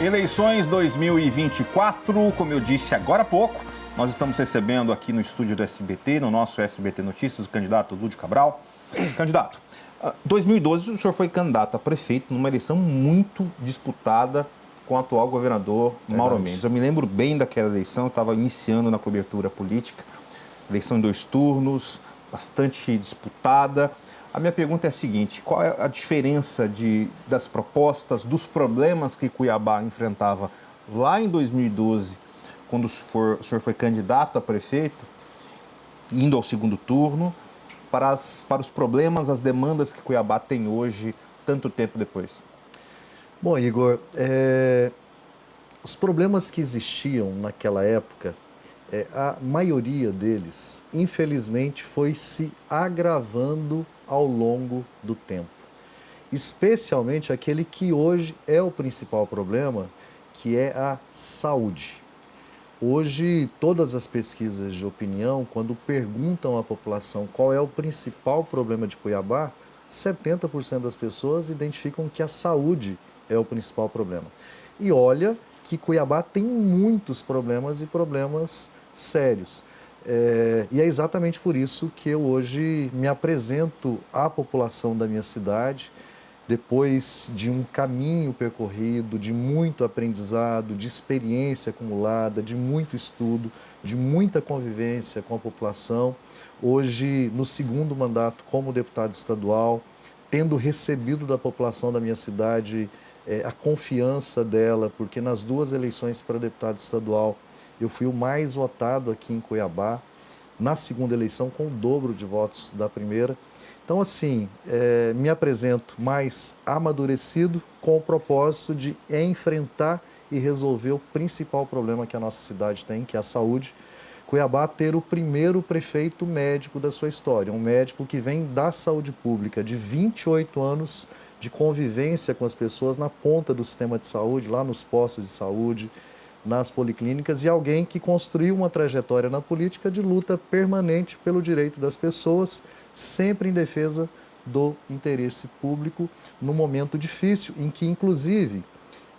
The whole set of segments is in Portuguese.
Eleições 2024, como eu disse agora há pouco, nós estamos recebendo aqui no estúdio do SBT, no nosso SBT Notícias, o candidato Lúdio Cabral. Candidato, 2012 o senhor foi candidato a prefeito numa eleição muito disputada com o atual governador Mauro Mendes. Eu me lembro bem daquela eleição, eu estava iniciando na cobertura política, eleição em 2 turnos, bastante disputada. A minha pergunta é a seguinte: qual é a diferença das propostas, dos problemas que Cuiabá enfrentava lá em 2012, quando o senhor foi candidato a prefeito, indo ao 2º turno, para os problemas, as demandas que Cuiabá tem hoje, tanto tempo depois? Bom, Igor, os problemas que existiam naquela época, a maioria deles, infelizmente, foi se agravando ao longo do tempo. Especialmente aquele que hoje é o principal problema, que é a saúde. Hoje, todas as pesquisas de opinião, quando perguntam à população qual é o principal problema de Cuiabá, 70% das pessoas identificam que a saúde é o principal problema. E olha que Cuiabá tem muitos problemas e problemas sérios. E é exatamente por isso que eu hoje me apresento à população da minha cidade, depois de um caminho percorrido, de muito aprendizado, de experiência acumulada, de muito estudo, de muita convivência com a população. Hoje, no 2º mandato como deputado estadual, tendo recebido da população da minha cidade a confiança dela, porque nas 2 eleições para deputado estadual eu fui o mais votado aqui em Cuiabá, na 2ª eleição com o dobro de votos da primeira. Então, assim, me apresento mais amadurecido com o propósito de enfrentar e resolver o principal problema que a nossa cidade tem, que é a saúde. Cuiabá ter o primeiro prefeito médico da sua história, um médico que vem da saúde pública, de 28 anos de convivência com as pessoas na ponta do sistema de saúde, lá nos postos de saúde, nas policlínicas, e alguém que construiu uma trajetória na política de luta permanente pelo direito das pessoas, sempre em defesa do interesse público, num momento difícil, em que, inclusive,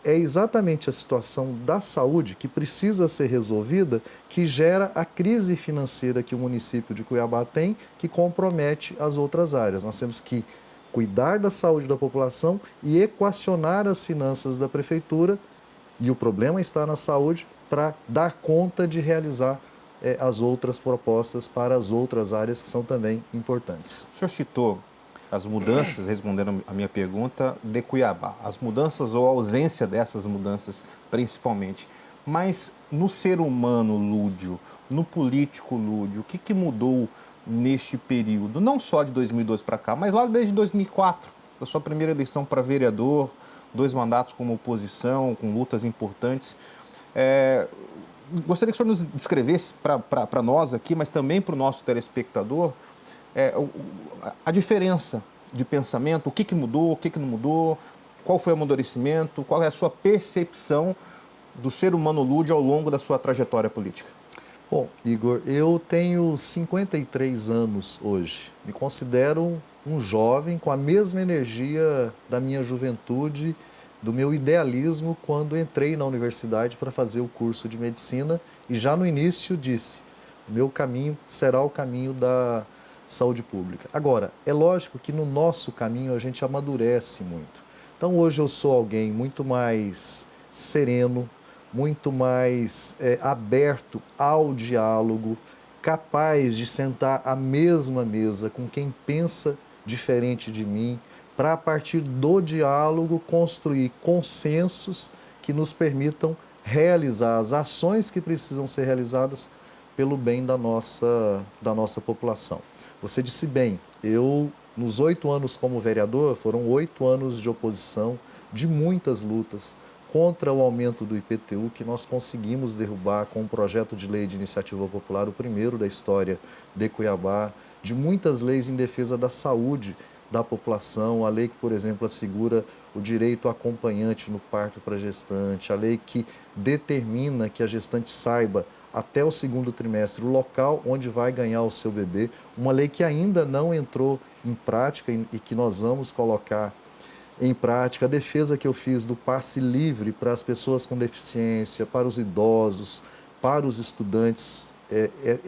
é exatamente a situação da saúde que precisa ser resolvida que gera a crise financeira que o município de Cuiabá tem, que compromete as outras áreas. Nós temos que cuidar da saúde da população e equacionar as finanças da prefeitura, e o problema está na saúde, para dar conta de realizar as outras propostas para as outras áreas que são também importantes. O senhor citou as mudanças, respondendo a minha pergunta, de Cuiabá. As mudanças ou a ausência dessas mudanças, principalmente. Mas no ser humano, Lúdio, no político, Lúdio, o que mudou neste período? Não só de 2012 para cá, mas lá desde 2004, da sua primeira eleição para vereador, 2 mandatos como oposição, com lutas importantes. Gostaria que o senhor nos descrevesse para nós aqui, mas também para o nosso telespectador, a diferença de pensamento, o que mudou, o que não mudou, qual foi o amadurecimento, qual é a sua percepção do ser humano Lúdio ao longo da sua trajetória política. Bom, Igor, eu tenho 53 anos hoje. Me considero um jovem com a mesma energia da minha juventude, do meu idealismo quando entrei na universidade para fazer o curso de medicina, e já no início disse: o meu caminho será o caminho da saúde pública. Agora, é lógico que no nosso caminho a gente amadurece muito. Então hoje eu sou alguém muito mais sereno, muito mais aberto ao diálogo, capaz de sentar à mesma mesa com quem pensa diferente de mim, para, a partir do diálogo, construir consensos que nos permitam realizar as ações que precisam ser realizadas pelo bem da nossa população. Você disse bem, eu, nos 8 anos como vereador, foram 8 anos de oposição, de muitas lutas contra o aumento do IPTU, que nós conseguimos derrubar com um projeto de lei de iniciativa popular, o primeiro da história de Cuiabá, de muitas leis em defesa da saúde da população, a lei que, por exemplo, assegura o direito acompanhante no parto para gestante, a lei que determina que a gestante saiba até o 2º trimestre o local onde vai ganhar o seu bebê, uma lei que ainda não entrou em prática e que nós vamos colocar em prática, a defesa que eu fiz do passe livre para as pessoas com deficiência, para os idosos, para os estudantes,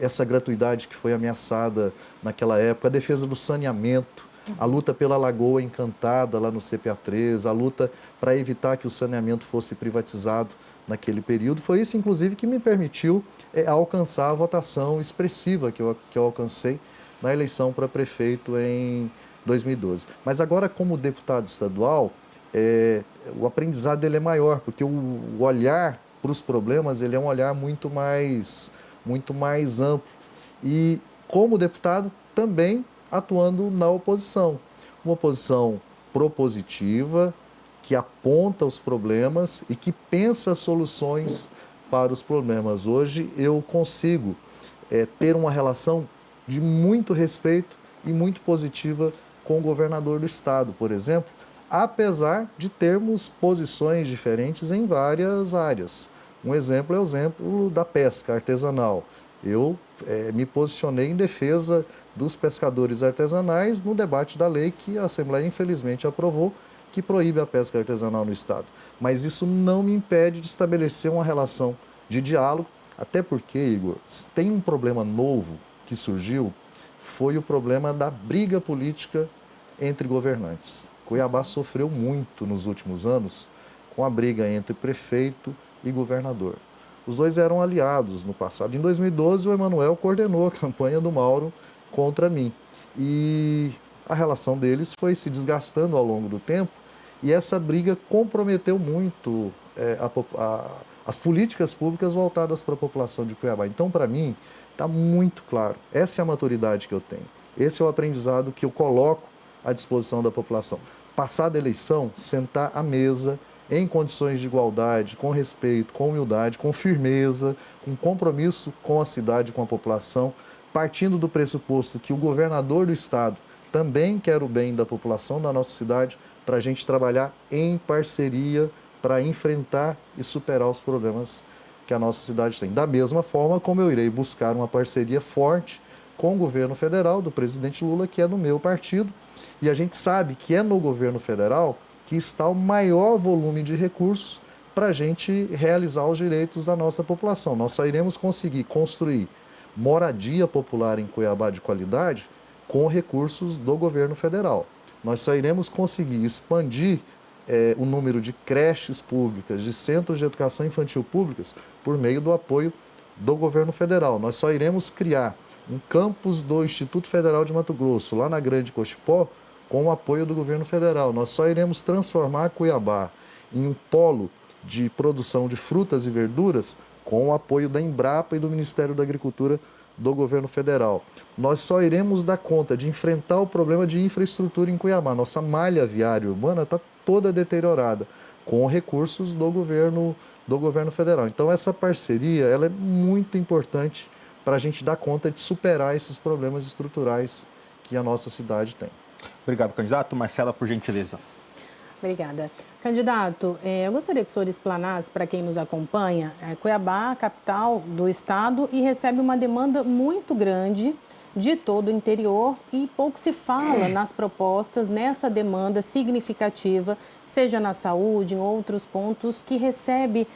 essa gratuidade que foi ameaçada naquela época, a defesa do saneamento, a luta pela Lagoa Encantada lá no CPA3, a luta para evitar que o saneamento fosse privatizado naquele período, foi isso, inclusive, que me permitiu alcançar a votação expressiva que eu alcancei na eleição para prefeito em 2012. Mas agora, como deputado estadual, o aprendizado ele é maior, porque o olhar para os problemas ele é um olhar muito mais amplo. E, como deputado, também atuando na oposição. Uma oposição propositiva, que aponta os problemas e que pensa soluções para os problemas. Hoje eu consigo ter uma relação de muito respeito e muito positiva com o governador do estado, por exemplo, apesar de termos posições diferentes em várias áreas. Um exemplo é o exemplo da pesca artesanal. Eu me posicionei em defesa dos pescadores artesanais no debate da lei que a Assembleia infelizmente aprovou, que proíbe a pesca artesanal no estado. Mas isso não me impede de estabelecer uma relação de diálogo, até porque, Igor, tem um problema novo que surgiu, foi o problema da briga política entre governantes. Cuiabá sofreu muito nos últimos anos com a briga entre prefeito e governador. Os dois eram aliados no passado. Em 2012, o Emanuel coordenou a campanha do Mauro contra mim. E a relação deles foi se desgastando ao longo do tempo e essa briga comprometeu muito as políticas públicas voltadas para a população de Cuiabá. Então, para mim, está muito claro. Essa é a maturidade que eu tenho. Esse é o aprendizado que eu coloco à disposição da população. Passada a eleição, sentar à mesa, em condições de igualdade, com respeito, com humildade, com firmeza, com compromisso com a cidade, com a população, partindo do pressuposto que o governador do estado também quer o bem da população da nossa cidade, para a gente trabalhar em parceria para enfrentar e superar os problemas que a nossa cidade tem. Da mesma forma como eu irei buscar uma parceria forte com o governo federal do presidente Lula, que é do meu partido, e a gente sabe que é no governo federal que está o maior volume de recursos para a gente realizar os direitos da nossa população. Nós só iremos conseguir construir moradia popular em Cuiabá de qualidade com recursos do governo federal. Nós só iremos conseguir expandir o número de creches públicas, de centros de educação infantil públicas, por meio do apoio do governo federal. Nós só iremos criar um campus do Instituto Federal de Mato Grosso, lá na Grande Cochipó, com o apoio do governo federal. Nós só iremos transformar Cuiabá em um polo de produção de frutas e verduras com o apoio da Embrapa e do Ministério da Agricultura do governo federal. Nós só iremos dar conta de enfrentar o problema de infraestrutura em Cuiabá. Nossa malha viária urbana está toda deteriorada, com recursos do governo federal. Então, essa parceria ela é muito importante para a gente dar conta de superar esses problemas estruturais que a nossa cidade tem. Obrigado, candidato. Marcela, por gentileza. Obrigada. Candidato, eu gostaria que o senhor explanasse para quem nos acompanha. Cuiabá, a capital do estado, e recebe uma demanda muito grande de todo o interior e pouco se fala nas propostas, nessa demanda significativa, seja na saúde, em outros pontos, que recebe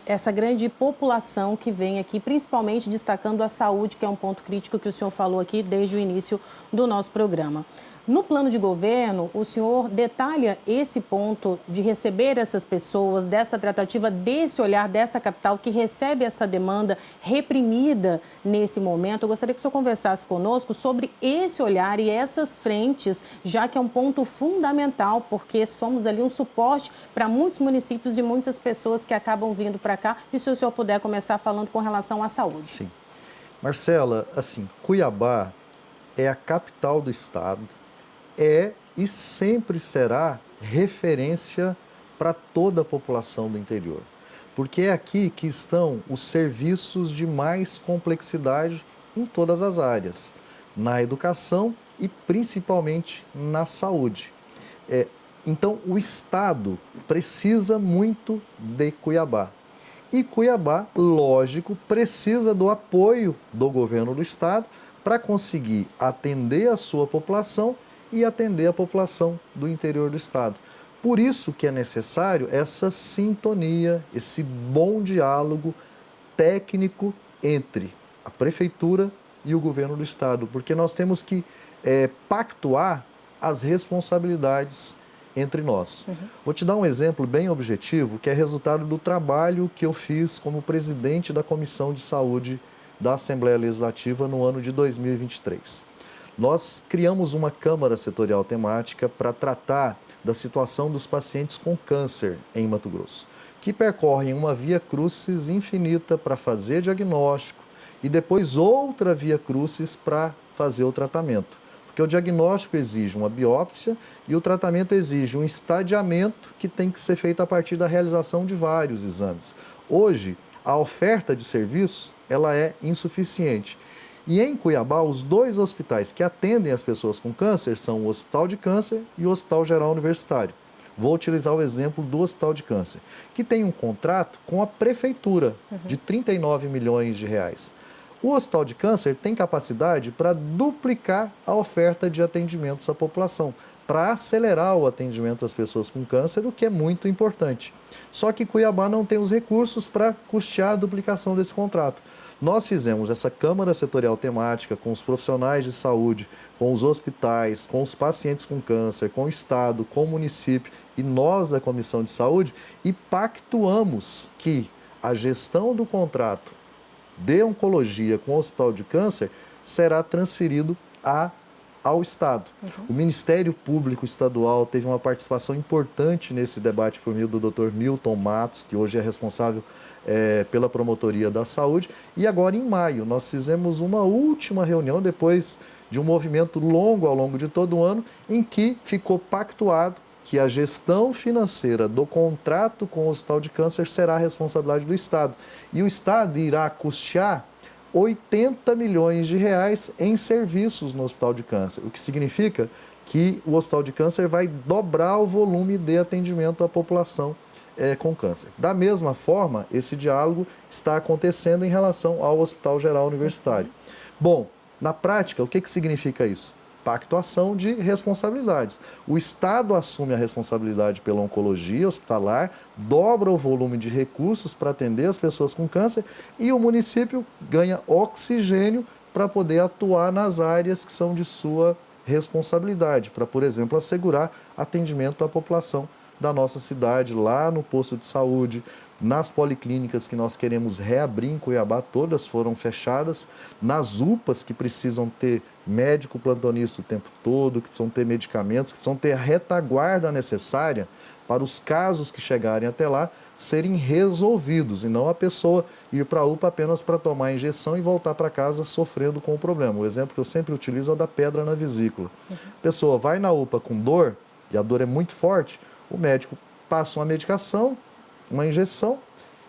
essa grande população que vem aqui, principalmente destacando a saúde, que é um ponto crítico que o senhor falou aqui desde o início do nosso programa. No plano de governo, o senhor detalha esse ponto de receber essas pessoas, dessa tratativa, desse olhar dessa capital que recebe essa demanda reprimida nesse momento. Eu gostaria que o senhor conversasse conosco sobre esse olhar e essas frentes, já que é um ponto fundamental, porque somos ali um suporte para muitos municípios e muitas pessoas que acabam vindo para cá. E se o senhor puder começar falando com relação à saúde. Sim. Marcela, assim, Cuiabá é a capital do estado, e sempre será referência para toda a população do interior. Porque é aqui que estão os serviços de mais complexidade em todas as áreas, na educação e principalmente na saúde. Então, o Estado precisa muito de Cuiabá. E Cuiabá, lógico, precisa do apoio do governo do Estado para conseguir atender a sua população e atender a população do interior do estado. Por isso que é necessário essa sintonia, esse bom diálogo técnico entre a prefeitura e o governo do estado, porque nós temos que pactuar as responsabilidades entre nós. Vou te dar um exemplo bem objetivo, que é resultado do trabalho que eu fiz como presidente da Comissão de Saúde da Assembleia Legislativa no ano de 2023. Nós criamos uma Câmara Setorial Temática para tratar da situação dos pacientes com câncer em Mato Grosso, que percorrem uma via crucis infinita para fazer diagnóstico e depois outra via crucis para fazer o tratamento. Porque o diagnóstico exige uma biópsia e o tratamento exige um estadiamento que tem que ser feito a partir da realização de vários exames. Hoje, a oferta de serviços ela é insuficiente. E em Cuiabá, os 2 hospitais que atendem as pessoas com câncer são o Hospital de Câncer e o Hospital Geral Universitário. Vou utilizar o exemplo do Hospital de Câncer, que tem um contrato com a prefeitura de 39 milhões de reais. O Hospital de Câncer tem capacidade para duplicar a oferta de atendimentos à população, para acelerar o atendimento das pessoas com câncer, o que é muito importante. Só que Cuiabá não tem os recursos para custear a duplicação desse contrato. Nós fizemos essa Câmara Setorial Temática com os profissionais de saúde, com os hospitais, com os pacientes com câncer, com o Estado, com o município e nós da Comissão de Saúde e pactuamos que a gestão do contrato de oncologia com o Hospital de Câncer será transferido ao Estado. O Ministério Público Estadual teve uma participação importante nesse debate por meio do Dr. Milton Matos, que hoje é responsável pela Promotoria da Saúde. E agora, em maio, nós fizemos uma última reunião, depois de um movimento longo ao longo de todo o ano, em que ficou pactuado que a gestão financeira do contrato com o Hospital de Câncer será a responsabilidade do Estado. E o Estado irá custear 80 milhões de reais em serviços no Hospital de Câncer, o que significa que o Hospital de Câncer vai dobrar o volume de atendimento à população com câncer. Da mesma forma, esse diálogo está acontecendo em relação ao Hospital Geral Universitário. Bom, na prática, o que significa isso? Pactuação de responsabilidades. O Estado assume a responsabilidade pela oncologia hospitalar, dobra o volume de recursos para atender as pessoas com câncer e o município ganha oxigênio para poder atuar nas áreas que são de sua responsabilidade, para, por exemplo, assegurar atendimento à população da nossa cidade, lá no posto de saúde, nas policlínicas que nós queremos reabrir em Cuiabá, todas foram fechadas, nas UPAs que precisam ter médico plantonista o tempo todo, que precisam ter medicamentos, que precisam ter a retaguarda necessária para os casos que chegarem até lá serem resolvidos, e não a pessoa ir para a UPA apenas para tomar a injeção e voltar para casa sofrendo com o problema. O exemplo que eu sempre utilizo é o da pedra na vesícula. A pessoa vai na UPA com dor, e a dor é muito forte, o médico passa uma medicação, uma injeção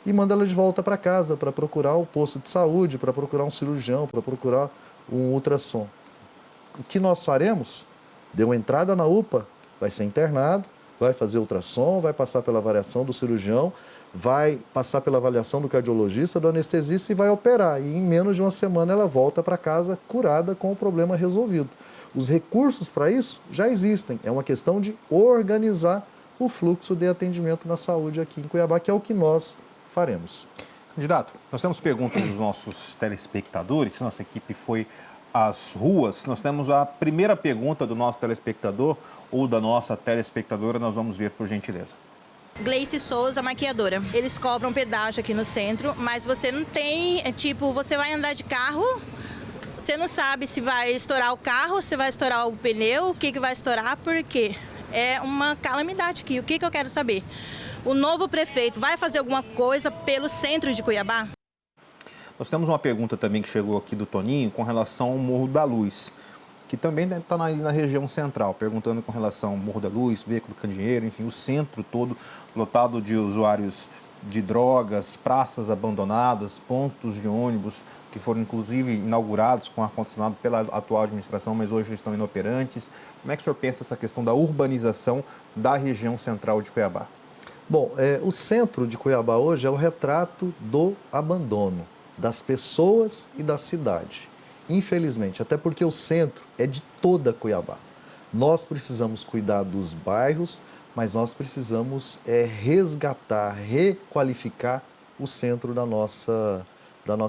e manda ela de volta para casa para procurar o posto de saúde, para procurar um cirurgião, para procurar um ultrassom. O que nós faremos? Deu entrada na UPA, vai ser internado, vai fazer ultrassom, vai passar pela avaliação do cirurgião, vai passar pela avaliação do cardiologista, do anestesista e vai operar. E em menos de uma semana ela volta para casa curada com o problema resolvido. Os recursos para isso já existem, é uma questão de organizar o fluxo de atendimento na saúde aqui em Cuiabá, que é o que nós faremos. Candidato, nós temos perguntas dos nossos telespectadores, se nossa equipe foi às ruas. Nós temos a primeira pergunta do nosso telespectador ou da nossa telespectadora, nós vamos ver por gentileza. Gleice Souza, maquiadora. Eles cobram pedágio aqui no centro, mas você não tem, você vai andar de carro, você não sabe se vai estourar o carro, se vai estourar o pneu, o que vai estourar, por quê? É uma calamidade aqui. O que eu quero saber? O novo prefeito vai fazer alguma coisa pelo centro de Cuiabá? Nós temos uma pergunta também que chegou aqui do Toninho com relação ao Morro da Luz, que também está na região central, perguntando com relação ao Morro da Luz, Beco do Candeeiro, enfim, o centro todo lotado de usuários de drogas, praças abandonadas, pontos de ônibus que foram inclusive inaugurados com ar-condicionado pela atual administração, mas hoje estão inoperantes. Como é que o senhor pensa essa questão da urbanização da região central de Cuiabá? Bom, o centro de Cuiabá hoje é o retrato do abandono das pessoas e da cidade. Infelizmente, até porque o centro é de toda Cuiabá. Nós precisamos cuidar dos bairros, mas nós precisamos resgatar, requalificar o centro da nossa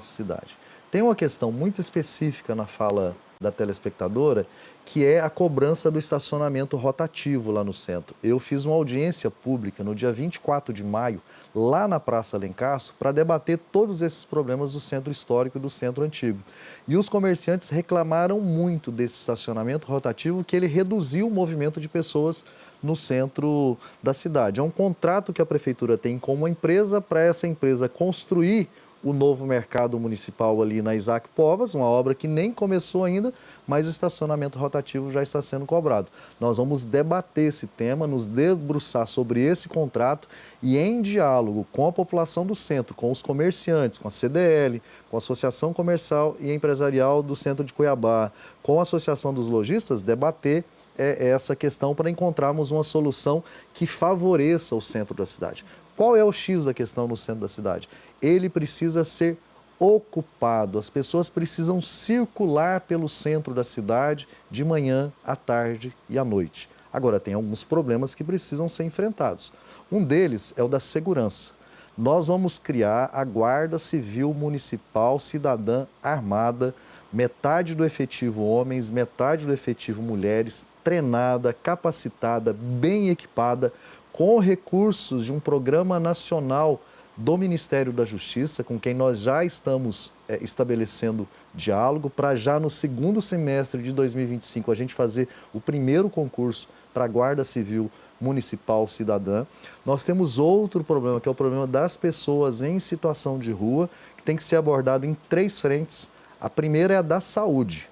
cidade. Tem uma questão muito específica na fala da telespectadora, que é a cobrança do estacionamento rotativo lá no centro. Eu fiz uma audiência pública no dia 24 de maio, lá na Praça Alencastro, para debater todos esses problemas do centro histórico e do centro antigo. E os comerciantes reclamaram muito desse estacionamento rotativo, que ele reduziu o movimento de pessoas no centro da cidade. É um contrato que a prefeitura tem com uma empresa, para essa empresa construir o novo mercado municipal ali na Isaac Povas, uma obra que nem começou ainda, mas o estacionamento rotativo já está sendo cobrado. Nós vamos debater esse tema, nos debruçar sobre esse contrato e, em diálogo com a população do centro, com os comerciantes, com a CDL, com a Associação Comercial e Empresarial do Centro de Cuiabá, com a Associação dos Lojistas, debater essa questão para encontrarmos uma solução que favoreça o centro da cidade. Qual é o X da questão no centro da cidade? Ele precisa ser ocupado, as pessoas precisam circular pelo centro da cidade de manhã, à tarde e à noite. Agora, tem alguns problemas que precisam ser enfrentados. Um deles é o da segurança. Nós vamos criar a Guarda Civil Municipal Cidadã Armada, metade do efetivo homens, metade do efetivo mulheres, treinada, capacitada, bem equipada, com recursos de um programa nacional do Ministério da Justiça, com quem nós já estamos estabelecendo diálogo, para já no segundo semestre de 2025 a gente fazer o primeiro concurso para a Guarda Civil Municipal Cidadã. Nós temos outro problema, que é o problema das pessoas em situação de rua, que tem que ser abordado em 3 frentes. A primeira é a da saúde.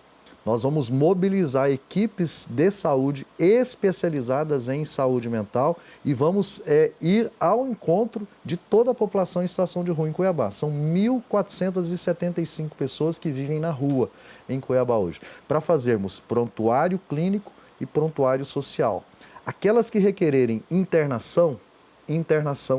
Nós vamos mobilizar equipes de saúde especializadas em saúde mental e vamos ir ao encontro de toda a população em situação de rua em Cuiabá. São 1.475 pessoas que vivem na rua em Cuiabá hoje, para fazermos prontuário clínico e prontuário social. Aquelas que requererem internação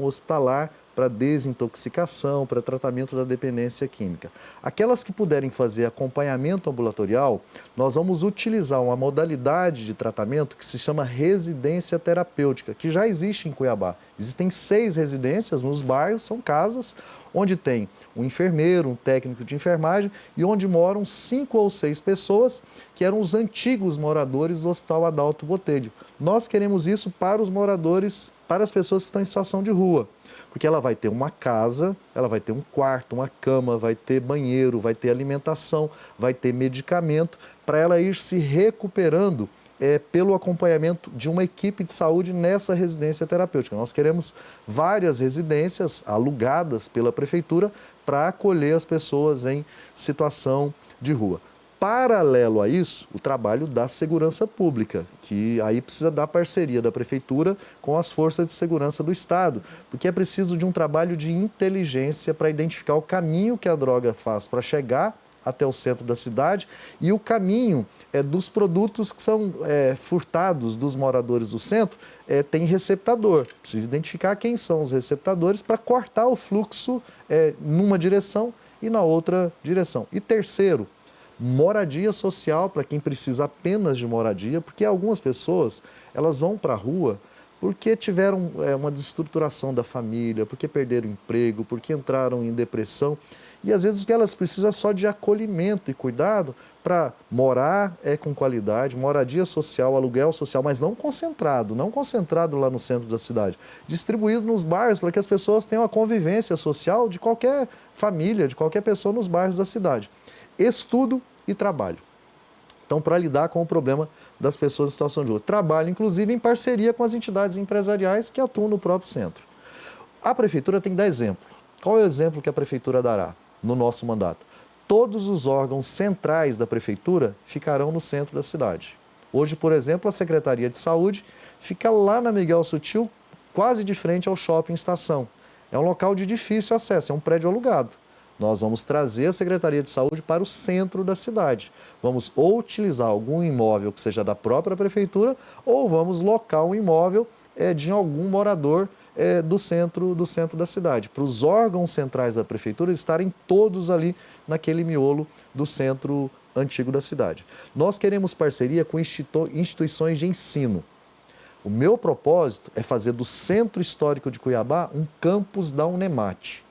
hospitalar, para desintoxicação, para tratamento da dependência química. Aquelas que puderem fazer acompanhamento ambulatorial, nós vamos utilizar uma modalidade de tratamento que se chama residência terapêutica, que já existe em Cuiabá. Existem 6 residências nos bairros, são casas onde tem um enfermeiro, um técnico de enfermagem e onde moram 5 ou 6 pessoas que eram os antigos moradores do Hospital Adalto Botelho. Nós queremos isso para os moradores, para as pessoas que estão em situação de rua. Porque ela vai ter uma casa, ela vai ter um quarto, uma cama, vai ter banheiro, vai ter alimentação, vai ter medicamento, para ela ir se recuperando pelo acompanhamento de uma equipe de saúde nessa residência terapêutica. Nós queremos várias residências alugadas pela prefeitura para acolher as pessoas em situação de rua. Paralelo a isso, o trabalho da segurança pública, que aí precisa da parceria da prefeitura com as forças de segurança do Estado, porque é preciso de um trabalho de inteligência para identificar o caminho que a droga faz para chegar até o centro da cidade e o caminho dos produtos que são furtados dos moradores do centro, tem receptador. Precisa identificar quem são os receptadores para cortar o fluxo numa direção e na outra direção. E terceiro, moradia social para quem precisa apenas de moradia, porque algumas pessoas elas vão para a rua porque tiveram uma desestruturação da família, porque perderam emprego, porque entraram em depressão. E às vezes o que elas precisam é só de acolhimento e cuidado para morar com qualidade, moradia social, aluguel social, mas não concentrado lá no centro da cidade. Distribuído nos bairros para que as pessoas tenham a convivência social de qualquer família, de qualquer pessoa nos bairros da cidade. Estudo e trabalho. Então, para lidar com o problema das pessoas em situação de rua. Trabalho, inclusive, em parceria com as entidades empresariais que atuam no próprio centro. A prefeitura tem que dar exemplo. Qual é o exemplo que a prefeitura dará no nosso mandato? Todos os órgãos centrais da prefeitura ficarão no centro da cidade. Hoje, por exemplo, a Secretaria de Saúde fica lá na Miguel Sutil, quase de frente ao Shopping Estação. É um local de difícil acesso, é um prédio alugado. Nós vamos trazer a Secretaria de Saúde para o centro da cidade. Vamos ou utilizar algum imóvel que seja da própria prefeitura ou vamos locar um imóvel de algum morador do centro da cidade, para os órgãos centrais da prefeitura estarem todos ali naquele miolo do centro antigo da cidade. Nós queremos parceria com instituições de ensino. O meu propósito é fazer do Centro Histórico de Cuiabá um campus da Unemate.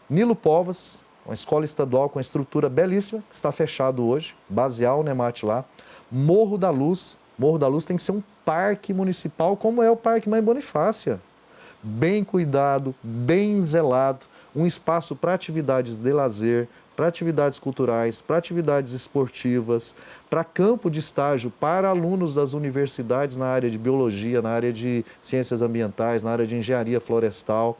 Nilo Povas, uma escola estadual com uma estrutura belíssima, que está fechado hoje, basear o Unemate lá. Morro da Luz tem que ser um parque municipal, como é o Parque Mãe Bonifácia. Bem cuidado, bem zelado, um espaço para atividades de lazer, para atividades culturais, para atividades esportivas, para campo de estágio para alunos das universidades na área de biologia, na área de ciências ambientais, na área de engenharia florestal.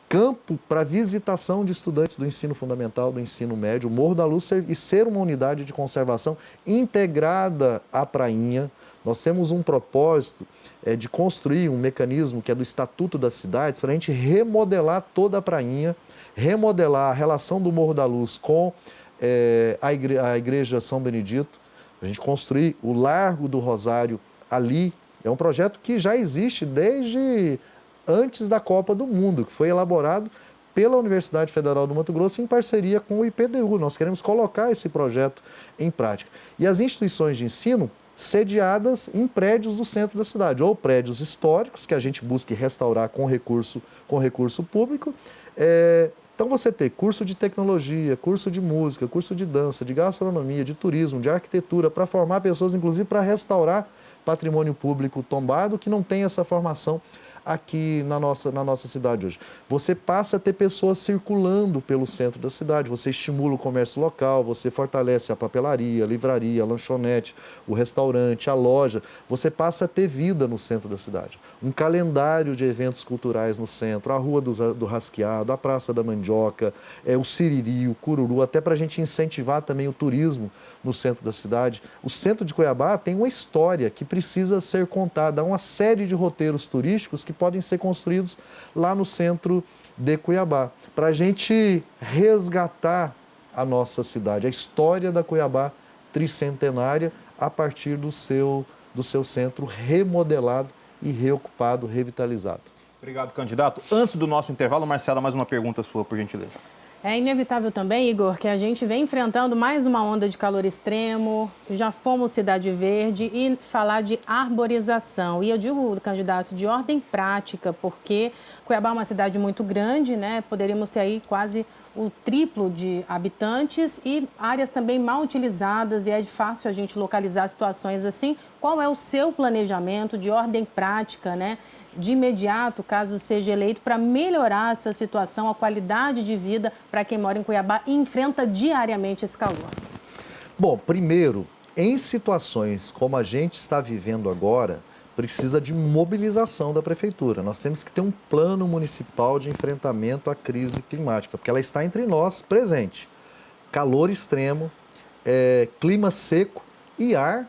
Campo para visitação de estudantes do ensino fundamental, do ensino médio, o Morro da Luz e ser uma unidade de conservação integrada à prainha. Nós temos um propósito de construir um mecanismo que é do Estatuto das Cidades para a gente remodelar toda a prainha, remodelar a relação do Morro da Luz com a Igreja São Benedito, a gente construir o Largo do Rosário ali. É um projeto que já existe desde antes da Copa do Mundo, que foi elaborado pela Universidade Federal do Mato Grosso em parceria com o IPDU. Nós queremos colocar esse projeto em prática. E as instituições de ensino sediadas em prédios do centro da cidade, ou prédios históricos, que a gente busque restaurar com recurso público. Então você ter curso de tecnologia, curso de música, curso de dança, de gastronomia, de turismo, de arquitetura, para formar pessoas, inclusive para restaurar patrimônio público tombado, que não tem essa formação aqui na nossa cidade hoje. Você passa a ter pessoas circulando pelo centro da cidade, você estimula o comércio local, você fortalece a papelaria, a livraria, a lanchonete, o restaurante, a loja. Você passa a ter vida no centro da cidade. Um calendário de eventos culturais no centro, a Rua do Rasqueado, a Praça da Mandioca, o Siriri, o Cururu, até para a gente incentivar também o turismo no centro da cidade. O centro de Cuiabá tem uma história que precisa ser contada, há uma série de roteiros turísticos que podem ser construídos lá no centro de Cuiabá, para a gente resgatar a nossa cidade, a história da Cuiabá tricentenária a partir do seu centro remodelado e reocupado, revitalizado. Obrigado, candidato. Antes do nosso intervalo, Marcela, mais uma pergunta sua, por gentileza. É inevitável também, Igor, que a gente vem enfrentando mais uma onda de calor extremo, já fomos Cidade Verde, e falar de arborização. E eu digo, candidato, de ordem prática, porque Cuiabá é uma cidade muito grande, né? Poderíamos ter aí quase o triplo de habitantes e áreas também mal utilizadas, e é fácil a gente localizar situações assim. Qual é o seu planejamento de ordem prática, né? De imediato, caso seja eleito, para melhorar essa situação, a qualidade de vida para quem mora em Cuiabá e enfrenta diariamente esse calor? Bom, primeiro, em situações como a gente está vivendo agora, precisa de mobilização da prefeitura. Nós temos que ter um plano municipal de enfrentamento à crise climática, porque ela está entre nós, presente. Calor extremo, clima seco e ar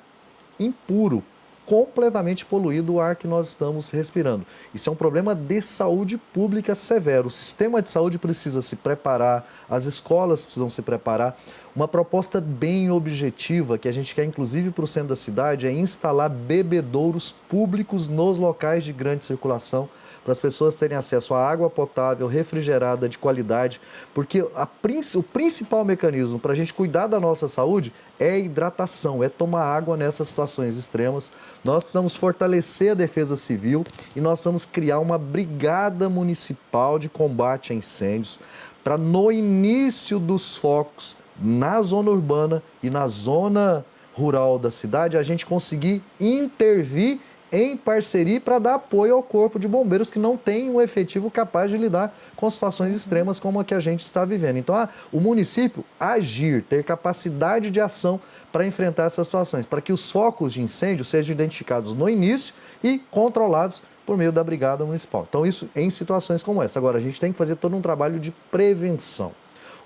impuro, completamente poluído o ar que nós estamos respirando. Isso é um problema de saúde pública severo. O sistema de saúde precisa se preparar, as escolas precisam se preparar. Uma proposta bem objetiva, que a gente quer inclusive para o centro da cidade, é instalar bebedouros públicos nos locais de grande circulação, para as pessoas terem acesso a água potável, refrigerada, de qualidade, porque o principal mecanismo para a gente cuidar da nossa saúde é a hidratação, é tomar água nessas situações extremas. Nós precisamos fortalecer a defesa civil e nós vamos criar uma brigada municipal de combate a incêndios para, no início dos focos, na zona urbana e na zona rural da cidade, a gente conseguir intervir em parceria para dar apoio ao corpo de bombeiros que não tem um efetivo capaz de lidar com situações extremas como a que a gente está vivendo. Então, o município agir, ter capacidade de ação para enfrentar essas situações, para que os focos de incêndio sejam identificados no início e controlados por meio da Brigada Municipal. Então, isso em situações como essa. Agora, a gente tem que fazer todo um trabalho de prevenção.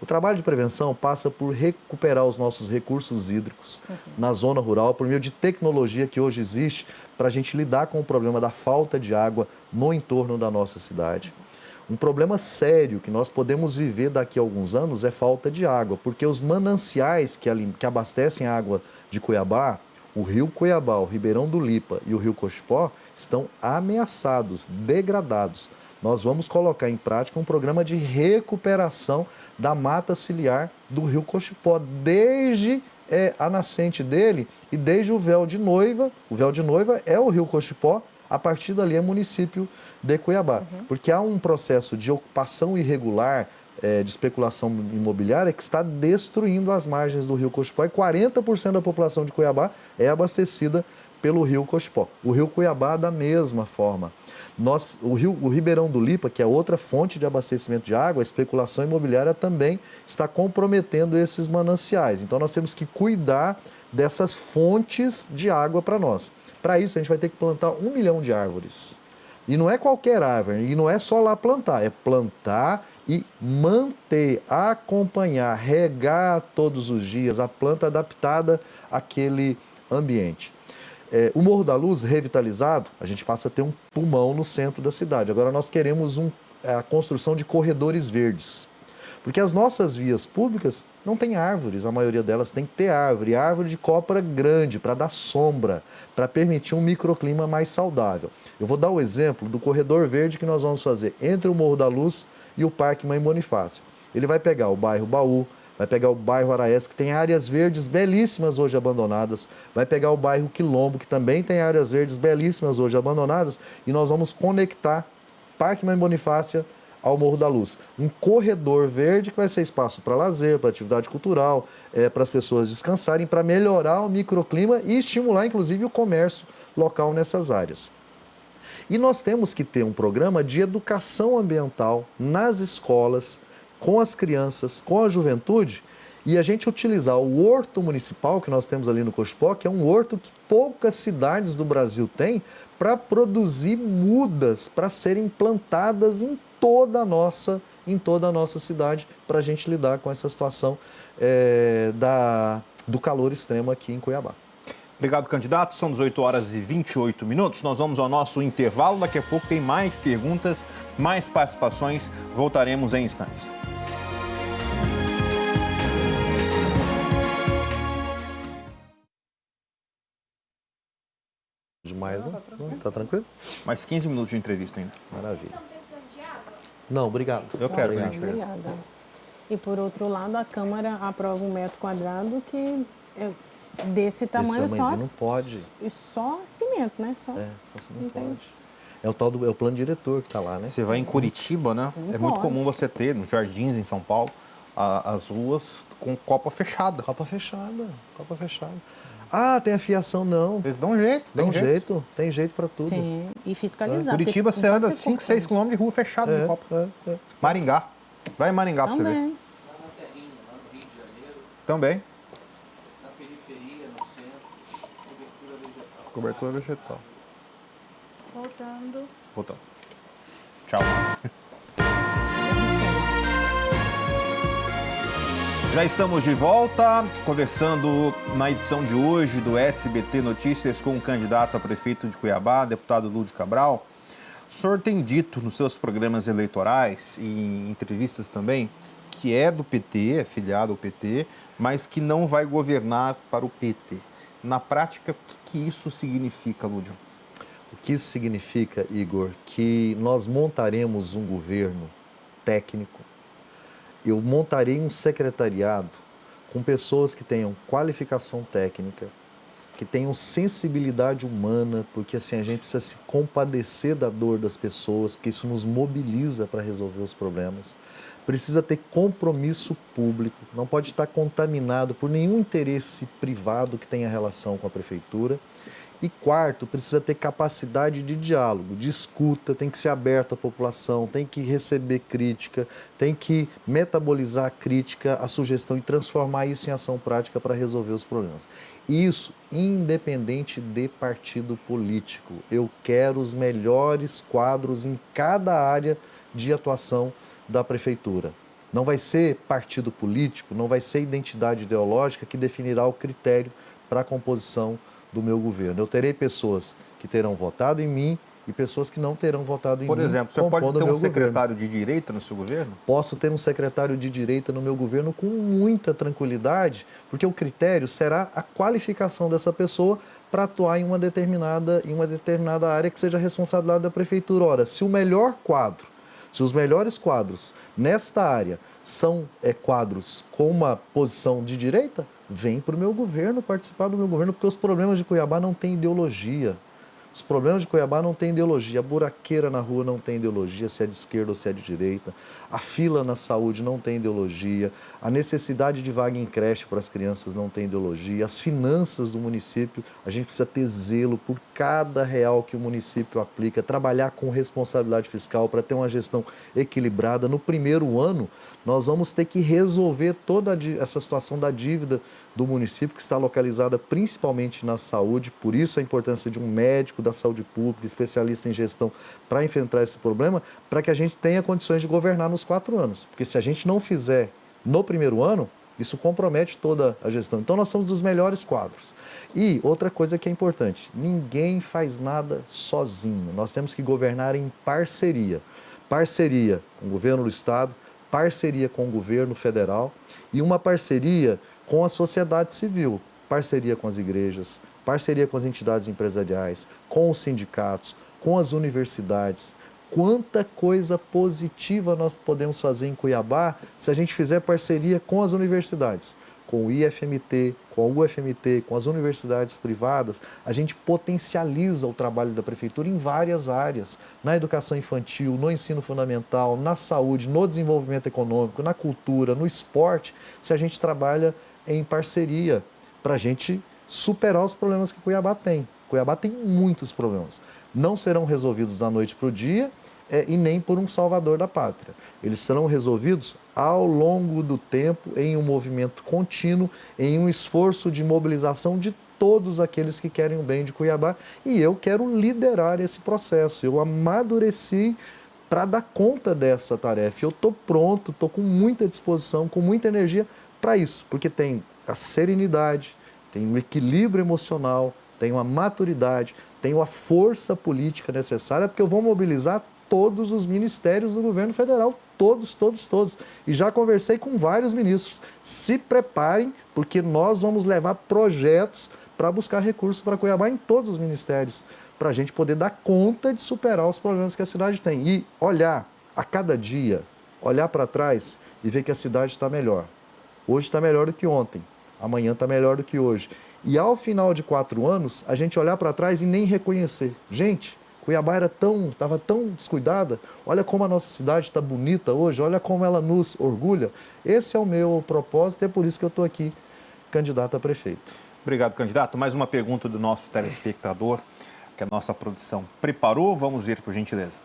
O trabalho de prevenção passa por recuperar os nossos recursos hídricos na zona rural, por meio de tecnologia que hoje existe para a gente lidar com o problema da falta de água no entorno da nossa cidade. Um problema sério que nós podemos viver daqui a alguns anos é falta de água, porque os mananciais que abastecem a água de Cuiabá, o Rio Cuiabá, o Ribeirão do Lipa e o Rio Cochipó, estão ameaçados, degradados. Nós vamos colocar em prática um programa de recuperação da mata ciliar do Rio Cochipó, desde é a nascente dele e desde o véu de noiva é o rio Cochipó, a partir dali é município de Cuiabá. Porque há um processo de ocupação irregular, de especulação imobiliária que está destruindo as margens do rio Cochipó e 40% da população de Cuiabá é abastecida pelo rio Cochipó. O rio Cuiabá da mesma forma. O Ribeirão do Lipa, que é outra fonte de abastecimento de água, a especulação imobiliária também está comprometendo esses mananciais. Então nós temos que cuidar dessas fontes de água para nós. Para isso a gente vai ter que plantar 1 milhão de árvores. E não é qualquer árvore, e não é só lá plantar, é plantar e manter, acompanhar, regar todos os dias a planta adaptada àquele ambiente. O Morro da Luz, revitalizado, a gente passa a ter um pulmão no centro da cidade. Agora nós queremos a construção de corredores verdes. Porque as nossas vias públicas não têm árvores, a maioria delas tem que ter árvore de copra grande, para dar sombra, para permitir um microclima mais saudável. Eu vou dar o exemplo do corredor verde que nós vamos fazer entre o Morro da Luz e o Parque Mãe Bonifácia. Ele vai pegar o bairro Baú, vai pegar o bairro Araés, que tem áreas verdes belíssimas hoje abandonadas, vai pegar o bairro Quilombo, que também tem áreas verdes belíssimas hoje abandonadas, e nós vamos conectar Parque Mãe Bonifácia ao Morro da Luz. Um corredor verde que vai ser espaço para lazer, para atividade cultural, para as pessoas descansarem, para melhorar o microclima e estimular, inclusive, o comércio local nessas áreas. E nós temos que ter um programa de educação ambiental nas escolas, com as crianças, com a juventude, e a gente utilizar o horto municipal que nós temos ali no Cochipó, que é um horto que poucas cidades do Brasil têm, para produzir mudas para serem plantadas em toda a nossa cidade, para a gente lidar com essa situação do calor extremo aqui em Cuiabá. Obrigado, candidato. São 18 horas e 28 minutos. Nós vamos ao nosso intervalo. Daqui a pouco tem mais perguntas, mais participações. Voltaremos em instantes. Demais, não? Tá tranquilo? Mais 15 minutos de entrevista ainda. Maravilha. Não, obrigado. Eu quero, Obrigado. gente. Obrigada. E por outro lado, a Câmara aprova 1 metro quadrado que é desse tamanho só. Não pode. E só cimento, né? Só Não não tem. pode. É o plano diretor que está lá, né? Você vai em Curitiba, né? Não É muito pode. comum você ter, nos jardins em São Paulo, as ruas com copa fechada. Copa fechada. Ah, tem a fiação, não. Eles dão jeito, Tem jeito, tem jeito para tudo. Tem. E fiscalizar. Curitiba, porque você não anda pode ser 5, 6 quilômetros de rua fechada de copa. Maringá. Vai em Maringá para você ver. Também. Lá na Terrinha, lá no Rio de Janeiro, Também. na periferia, no centro, cobertura vegetal. Cobertura vegetal. Voltando. Voltando. Tchau. Já estamos de volta, conversando na edição de hoje do SBT Notícias com o candidato a prefeito de Cuiabá, deputado Lúdio Cabral. O senhor tem dito nos seus programas eleitorais e em entrevistas também que é do PT, é filiado ao PT, mas que não vai governar para o PT. Na prática, o que isso significa, Lúdio? O que isso significa, Igor? Que nós montaremos um governo técnico. Eu montarei um secretariado com pessoas que tenham qualificação técnica, que tenham sensibilidade humana, porque assim a gente precisa se compadecer da dor das pessoas, porque isso nos mobiliza para resolver os problemas. Precisa ter compromisso público, não pode estar contaminado por nenhum interesse privado que tenha relação com a prefeitura. E quarto, precisa ter capacidade de diálogo, de escuta, tem que ser aberto à população, tem que receber crítica, tem que metabolizar a crítica, a sugestão e transformar isso em ação prática para resolver os problemas. Isso independente de partido político. Eu quero os melhores quadros em cada área de atuação da prefeitura. Não vai ser partido político, não vai ser identidade ideológica que definirá o critério para a composição do meu governo. Eu terei pessoas que terão votado em mim e pessoas que não terão votado em mim. Por exemplo, você pode ter um secretário de direita no seu governo? Posso ter um secretário de direita no meu governo com muita tranquilidade, porque o critério será a qualificação dessa pessoa para atuar em uma determinada área que seja responsabilidade da prefeitura. Ora, se os melhores quadros nesta área são quadros com uma posição de direita, vem para o meu governo, participar do meu governo, porque os problemas de Cuiabá não têm ideologia. Os problemas de Cuiabá não têm ideologia. A buraqueira na rua não tem ideologia, se é de esquerda ou se é de direita. A fila na saúde não tem ideologia. A necessidade de vaga em creche para as crianças não tem ideologia. As finanças do município, a gente precisa ter zelo por cada real que o município aplica, trabalhar com responsabilidade fiscal para ter uma gestão equilibrada. No primeiro ano, nós vamos ter que resolver toda essa situação da dívida do município, que está localizada principalmente na saúde, por isso a importância de um médico da saúde pública, especialista em gestão, para enfrentar esse problema, para que a gente tenha condições de governar nos 4 anos. Porque se a gente não fizer no primeiro ano, isso compromete toda a gestão. Então nós somos dos melhores quadros. E outra coisa que é importante, ninguém faz nada sozinho, nós temos que governar em parceria. Parceria com o governo do estado, parceria com o governo federal e uma parceria com a sociedade civil, parceria com as igrejas, parceria com as entidades empresariais, com os sindicatos, com as universidades. Quanta coisa positiva nós podemos fazer em Cuiabá se a gente fizer parceria com as universidades, com o IFMT, com a UFMT, com as universidades privadas. A gente potencializa o trabalho da prefeitura em várias áreas, na educação infantil, no ensino fundamental, na saúde, no desenvolvimento econômico, na cultura, no esporte, se a gente trabalha em parceria para a gente superar os problemas que Cuiabá tem. Cuiabá tem muitos problemas. Não serão resolvidos da noite para o dia e nem por um salvador da pátria. Eles serão resolvidos ao longo do tempo, em um movimento contínuo, em um esforço de mobilização de todos aqueles que querem o bem de Cuiabá. E eu quero liderar esse processo. Eu amadureci para dar conta dessa tarefa. Eu estou pronto, estou com muita disposição, com muita energia para isso, porque tem a serenidade, tem o equilíbrio emocional, tem uma maturidade, tem a força política necessária, porque eu vou mobilizar todos os ministérios do governo federal, todos. E já conversei com vários ministros. Se preparem, porque nós vamos levar projetos para buscar recursos para Cuiabá em todos os ministérios, para a gente poder dar conta de superar os problemas que a cidade tem. E olhar a cada dia, olhar para trás e ver que a cidade está melhor. Hoje está melhor do que ontem, amanhã está melhor do que hoje. E ao final de 4 anos, a gente olhar para trás e nem reconhecer. Gente, Cuiabá estava tão descuidada, olha como a nossa cidade está bonita hoje, olha como ela nos orgulha. Esse é o meu propósito e é por isso que eu estou aqui, candidato a prefeito. Obrigado, candidato. Mais uma pergunta do nosso telespectador, que a nossa produção preparou. Vamos ver, por gentileza.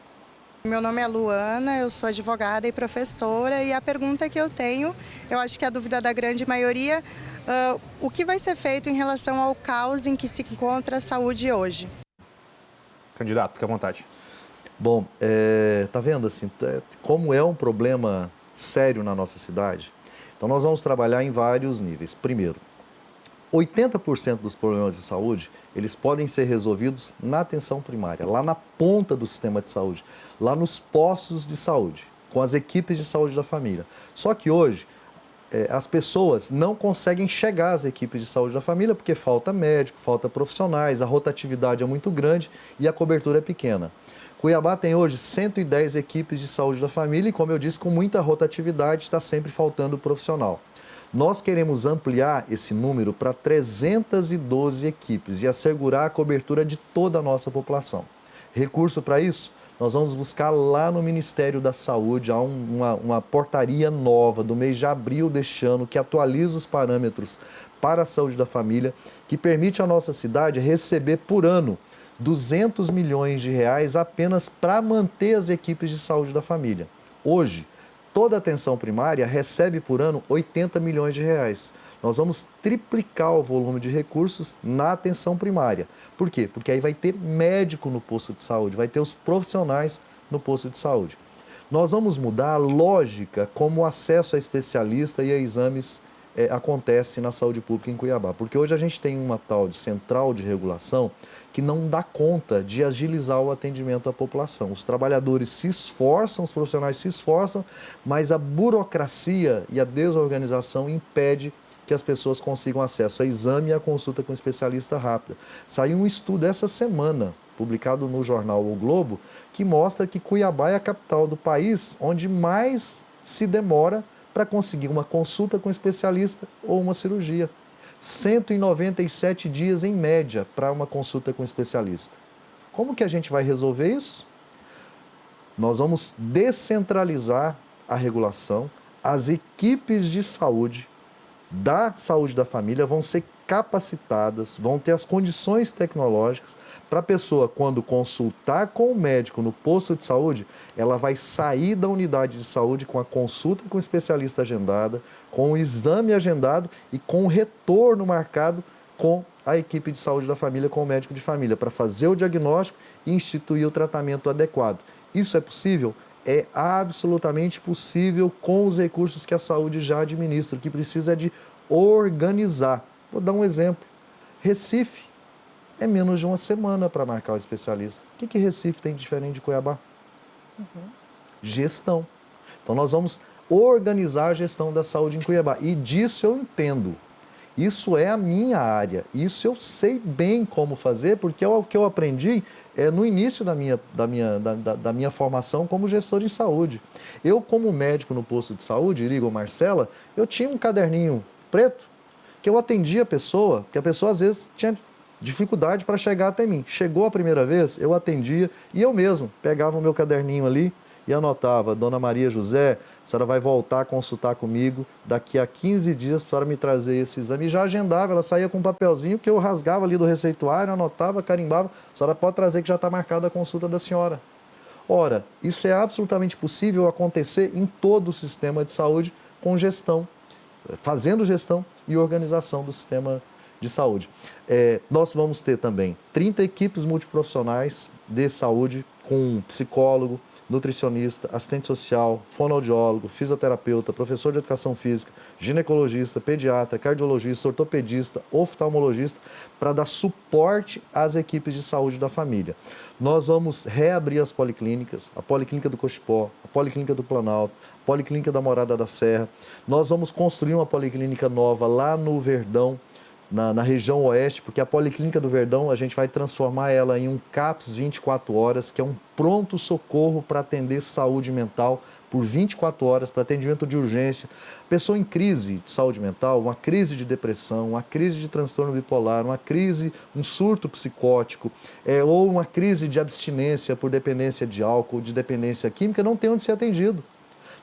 Meu nome é Luana, eu sou advogada e professora e a pergunta que eu tenho, eu acho que é a dúvida da grande maioria, o que vai ser feito em relação ao caos em que se encontra a saúde hoje? Candidato, fique à vontade. Bom, tá vendo assim, como é um problema sério na nossa cidade? Então nós vamos trabalhar em vários níveis. Primeiro, 80% dos problemas de saúde, eles podem ser resolvidos na atenção primária, lá na ponta do sistema de saúde, lá nos postos de saúde, com as equipes de saúde da família. Só que hoje, as pessoas não conseguem chegar às equipes de saúde da família porque falta médico, falta profissionais, a rotatividade é muito grande e a cobertura é pequena. Cuiabá tem hoje 110 equipes de saúde da família e, como eu disse, com muita rotatividade, está sempre faltando profissional. Nós queremos ampliar esse número para 312 equipes e assegurar a cobertura de toda a nossa população. Recurso para isso? Nós vamos buscar lá no Ministério da Saúde, há uma portaria nova do mês de abril deste ano que atualiza os parâmetros para a saúde da família, que permite à nossa cidade receber por ano 200 milhões de reais apenas para manter as equipes de saúde da família. Hoje, toda a atenção primária recebe por ano 80 milhões de reais. Nós vamos triplicar o volume de recursos na atenção primária. Por quê? Porque aí vai ter médico no posto de saúde, vai ter os profissionais no posto de saúde. Nós vamos mudar a lógica como o acesso a especialista e a exames acontece na saúde pública em Cuiabá. Porque hoje a gente tem uma tal de central de regulação que não dá conta de agilizar o atendimento à população. Os trabalhadores se esforçam, os profissionais se esforçam, mas a burocracia e a desorganização impede que as pessoas consigam acesso a exame e a consulta com especialista rápida. Saiu um estudo essa semana, publicado no jornal O Globo, que mostra que Cuiabá é a capital do país onde mais se demora para conseguir uma consulta com um especialista ou uma cirurgia. 197 dias em média para uma consulta com um especialista. Como que a gente vai resolver isso? Nós vamos descentralizar a regulação, as equipes de saúde da saúde da família vão ser capacitadas, vão ter as condições tecnológicas para a pessoa, quando consultar com o médico no posto de saúde, ela vai sair da unidade de saúde com a consulta com o especialista agendada, com o exame agendado e com o retorno marcado com a equipe de saúde da família, com o médico de família, para fazer o diagnóstico e instituir o tratamento adequado. Isso é possível? É absolutamente possível com os recursos que a saúde já administra. O que precisa é de organizar. Vou dar um exemplo. Recife é menos de uma semana para marcar o especialista. O que Recife tem de diferente de Cuiabá? Gestão. Então nós vamos organizar a gestão da saúde em Cuiabá. E disso eu entendo. Isso é a minha área. Isso eu sei bem como fazer, porque é o que eu aprendi no início da minha formação como gestor em saúde. Eu, como médico no posto de saúde, Igor, Marcela, eu tinha um caderninho preto que eu atendia a pessoa, porque a pessoa às vezes tinha dificuldade para chegar até mim. Chegou a primeira vez, eu atendia e eu mesmo pegava o meu caderninho ali e anotava: Dona Maria José, a senhora vai voltar a consultar comigo daqui a 15 dias para a senhora me trazer esse exame. E já agendava, ela saía com um papelzinho que eu rasgava ali do receituário, anotava, carimbava: a senhora pode trazer que já está marcada a consulta da senhora. Ora, isso é absolutamente possível acontecer em todo o sistema de saúde com gestão, fazendo gestão e organização do sistema de saúde. Nós vamos ter também 30 equipes multiprofissionais de saúde com psicólogo, nutricionista, assistente social, fonoaudiólogo, fisioterapeuta, professor de educação física, ginecologista, pediatra, cardiologista, ortopedista, oftalmologista, para dar suporte às equipes de saúde da família. Nós vamos reabrir as policlínicas, a Policlínica do Cochipó, a Policlínica do Planalto, a Policlínica da Morada da Serra. Nós vamos construir uma policlínica nova lá no Verdão, na região oeste, porque a Policlínica do Verdão, a gente vai transformar ela em um CAPS 24 horas, que é um pronto-socorro para atender saúde mental por 24 horas, para atendimento de urgência. Pessoa em crise de saúde mental, uma crise de depressão, uma crise de transtorno bipolar, uma crise, um surto psicótico, ou uma crise de abstinência por dependência de álcool, de dependência química, não tem onde ser atendido.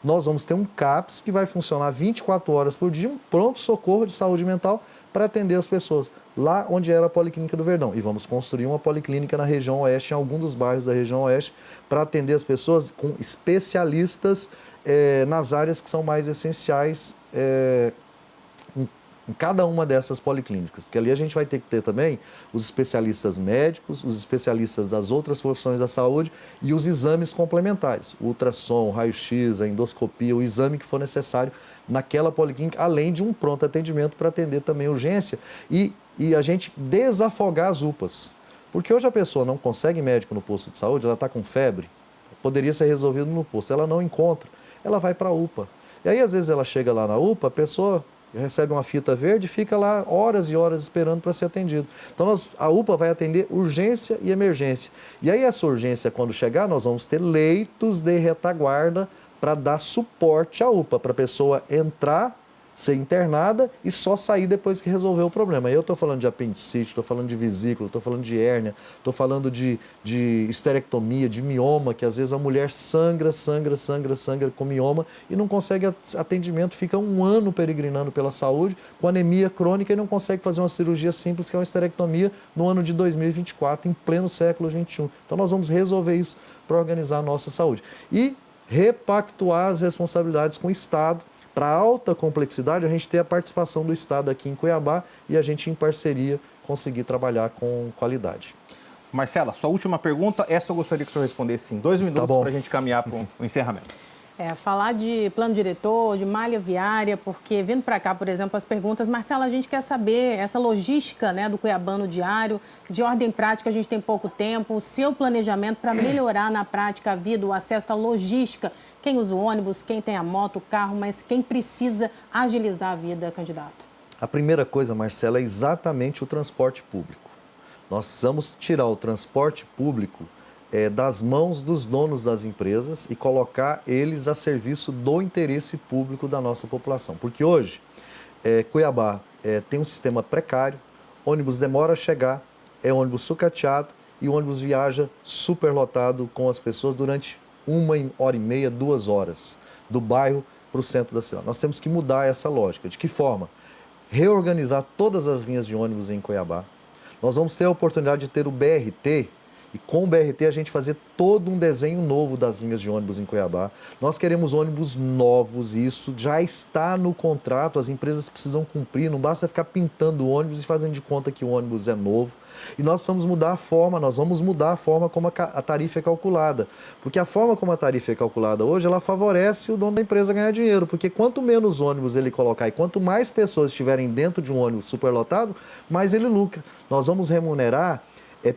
Nós vamos ter um CAPS que vai funcionar 24 horas por dia, um pronto-socorro de saúde mental, para atender as pessoas, lá onde era a Policlínica do Verdão. E vamos construir uma policlínica na região oeste, em algum dos bairros da região oeste, para atender as pessoas com especialistas nas áreas que são mais essenciais em cada uma dessas policlínicas. Porque ali a gente vai ter que ter também os especialistas médicos, os especialistas das outras profissões da saúde e os exames complementares, o ultrassom, o raio-x, a endoscopia, o exame que for necessário naquela policlínica, além de um pronto atendimento para atender também urgência e a gente desafogar as UPAs. Porque hoje a pessoa não consegue médico no posto de saúde, ela está com febre, poderia ser resolvido no posto, ela não encontra, ela vai para a UPA. E aí às vezes ela chega lá na UPA, a pessoa recebe uma fita verde e fica lá horas e horas esperando para ser atendido. Então a UPA vai atender urgência e emergência. E aí essa urgência, quando chegar, nós vamos ter leitos de retaguarda para dar suporte à UPA, para a pessoa entrar, ser internada e só sair depois que resolver o problema. Aí eu estou falando de apendicite, estou falando de vesícula, estou falando de hérnia, estou falando de esterectomia, de mioma, que às vezes a mulher sangra com mioma e não consegue atendimento, fica um ano peregrinando pela saúde com anemia crônica e não consegue fazer uma cirurgia simples, que é uma esterectomia, no ano de 2024, em pleno século XXI. Então nós vamos resolver isso para organizar a nossa saúde. E repactuar as responsabilidades com o Estado. Para alta complexidade, a gente tem a participação do Estado aqui em Cuiabá e a gente, em parceria, conseguir trabalhar com qualidade. Marcela, sua última pergunta, essa eu gostaria que o senhor respondesse em 2 minutos para a gente caminhar para o encerramento. Falar de plano diretor, de malha viária, porque vindo para cá, por exemplo, as perguntas, Marcela, a gente quer saber essa logística, né, do Cuiabano Diário, de ordem prática, a gente tem pouco tempo, o seu planejamento para melhorar na prática a vida, o acesso à logística, quem usa o ônibus, quem tem a moto, o carro, mas quem precisa agilizar a vida, candidato? A primeira coisa, Marcela, é exatamente o transporte público. Nós precisamos tirar o transporte público das mãos dos donos das empresas e colocar eles a serviço do interesse público da nossa população. Porque hoje, Cuiabá tem um sistema precário, ônibus demora a chegar, é ônibus sucateado e o ônibus viaja superlotado com as pessoas durante 1h30, 2 horas, do bairro para o centro da cidade. Nós temos que mudar essa lógica. De que forma? Reorganizar todas as linhas de ônibus em Cuiabá. Nós vamos ter a oportunidade de ter o BRT, e com o BRT a gente fazer todo um desenho novo das linhas de ônibus em Cuiabá. Nós queremos ônibus novos, e isso já está no contrato, as empresas precisam cumprir, não basta ficar pintando o ônibus e fazendo de conta que o ônibus é novo. E nós vamos mudar a forma como a tarifa é calculada. Porque a forma como a tarifa é calculada hoje, ela favorece o dono da empresa ganhar dinheiro. Porque quanto menos ônibus ele colocar e quanto mais pessoas estiverem dentro de um ônibus superlotado, mais ele lucra. Nós vamos remunerar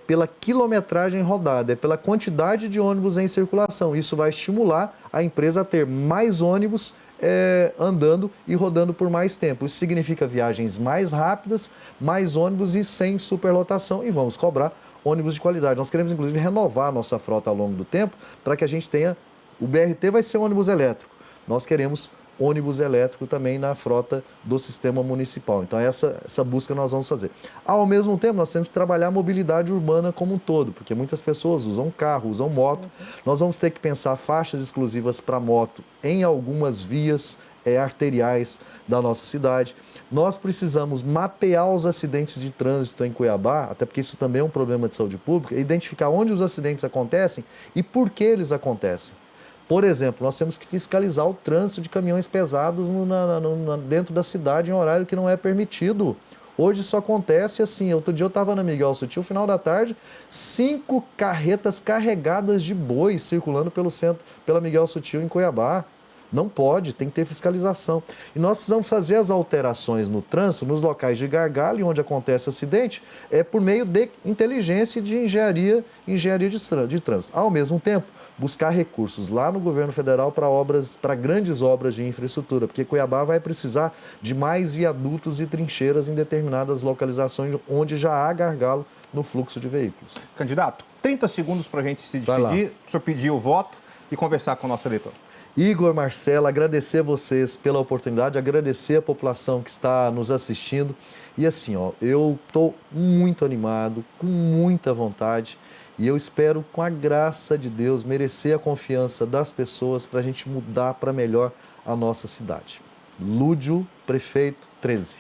pela quilometragem rodada, pela quantidade de ônibus em circulação. Isso vai estimular a empresa a ter mais ônibus andando e rodando por mais tempo. Isso significa viagens mais rápidas, mais ônibus e sem superlotação. E vamos cobrar ônibus de qualidade. Nós queremos, inclusive, renovar a nossa frota ao longo do tempo para que a gente tenha... O BRT vai ser um ônibus elétrico. Nós queremos ônibus elétrico também na frota do sistema municipal. Então, essa busca nós vamos fazer. Ao mesmo tempo, nós temos que trabalhar a mobilidade urbana como um todo, porque muitas pessoas usam carro, usam moto. Nós vamos ter que pensar faixas exclusivas para moto em algumas vias arteriais da nossa cidade. Nós precisamos mapear os acidentes de trânsito em Cuiabá, até porque isso também é um problema de saúde pública, identificar onde os acidentes acontecem e por que eles acontecem. Por exemplo, nós temos que fiscalizar o trânsito de caminhões pesados dentro da cidade em horário que não é permitido. Hoje isso acontece assim. Outro dia eu estava na Miguel Sutil, final da tarde, 5 carretas carregadas de bois circulando pelo centro, pela Miguel Sutil em Cuiabá. Não pode, tem que ter fiscalização. E nós precisamos fazer as alterações no trânsito, nos locais de gargalho, onde acontece acidente, por meio de inteligência e de engenharia de trânsito. Ao mesmo tempo, buscar recursos lá no governo federal para grandes obras de infraestrutura, porque Cuiabá vai precisar de mais viadutos e trincheiras em determinadas localizações onde já há gargalo no fluxo de veículos. Candidato, 30 segundos para a gente se despedir, o senhor pedir o voto e conversar com o nosso eleitor. Igor, Marcela, agradecer vocês pela oportunidade, agradecer a população que está nos assistindo. E assim, eu estou muito animado, com muita vontade, e eu espero, com a graça de Deus, merecer a confiança das pessoas para a gente mudar para melhor a nossa cidade. Lúdio, prefeito 13.